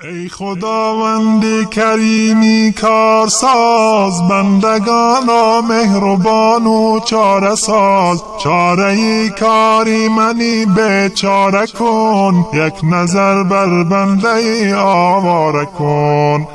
ای خداوند کریمی کارساز، بندگان مهربان و چاره ساز. چاره کاری منی بیچاره کن، یک نظر بر بنده آواره کن.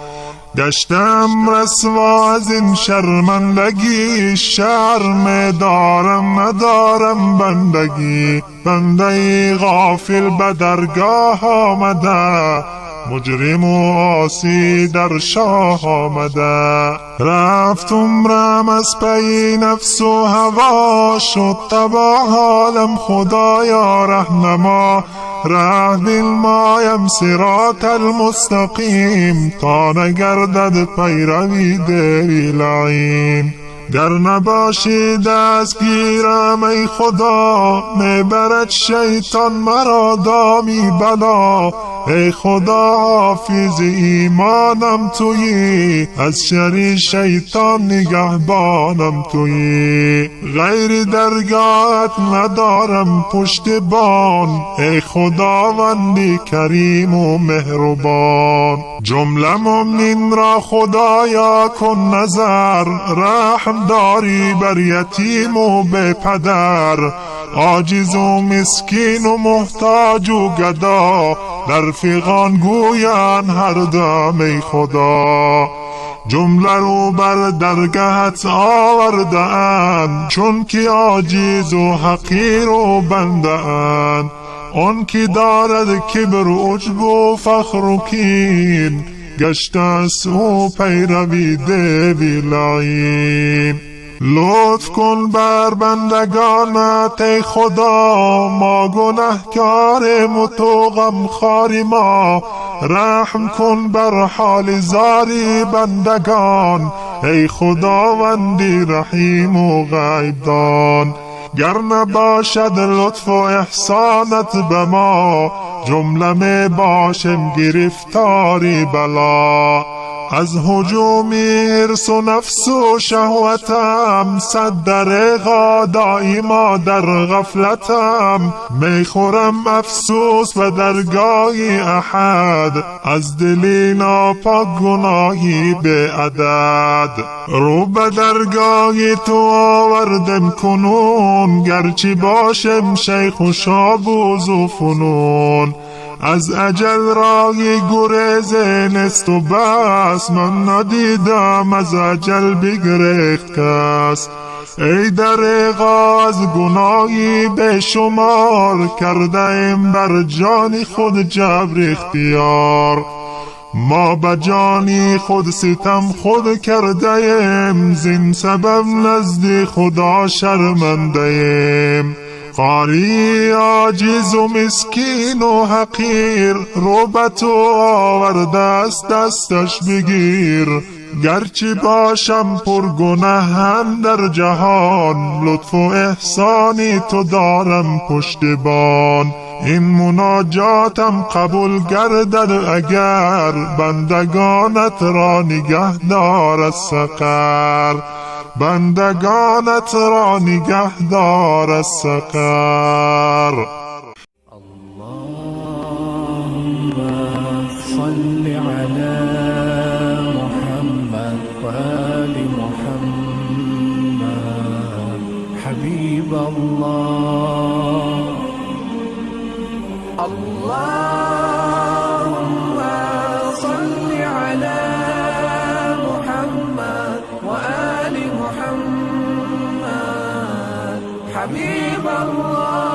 گشتم رسوا از این شرمندگی، شرم دارم ندارم بندگی. بنده غافل به درگاه آمده، مجرم و عاصی در شاه آمده. رفت عمرم از پی نفس و هوا، شد تباه حالم خدایا رهنما. راه بالمایم صراط المستقیم، تا نگردد پیروی دری لعین. گر نباشی دستگیرم ای خدا، میبرد شیطان مرا دامی بلا. ای خدا حافظ ایمانم تویی، از شر شیطان نگهبانم تویی. غیر درگاهت ندارم پشتبان، ای خداوندی کریم و مهربان. جمله مؤمنین را خدایا کن نظر، رحم داری بر یتیم و بی پدر. عاجز و مسکین و محتاج و گدا، در فغان گویان هر دم ای خدا. جمله رو بر درگهت آورده اند، چون که عاجز و حقیر و بنده اند. آن که دارد کبر و عجب و فخر و کین، گشته است او پیروی دیوی لعین. لطف کن بر بندگانت ای خدا، ما گنهکاریم و تو غمخوار ما. رحم کن بر حال زاری بندگان، ای خداوندی رحیم و غیب دان. گر نباشد لطف و احسانت به ما، جمله می باشیم گرفتاری بلا. از هجوم حرص و نفس و شهوتم، صد دریغا دایما در غفلتم. میخورم افسوس و درگاهی احد، از دلی ناپاک گناهی به عدد. رو به درگاهی تو آوردم کنون، گرچه باشم شیخ و شابوز و فنون. از اجل راهی گریز نیست و بس، من ندیدم از اجل بگریخت کس. ای دریغا از گناهی به شمار، کرده ایم بر جان خود جبر اختیار. ما به جانی خود ستم خود کرده ایم، زین سبب نزد خدا شرمنده ایم. قاری عاجز و مسکین و حقیر، رو به تو آورده است دستش بگیر. گرچه باشم پر گناهم در جهان، لطف و احسانی تو دارم پشتبان. این مناجاتم قبول گردد اگر، بندگانت را نگه دار از سقر. بندگانت را نگه دار از سقر. اللهم صل على محمد وآل محمد حبيب الله. اللهم صل على محمد وآل محمد حبيب الله.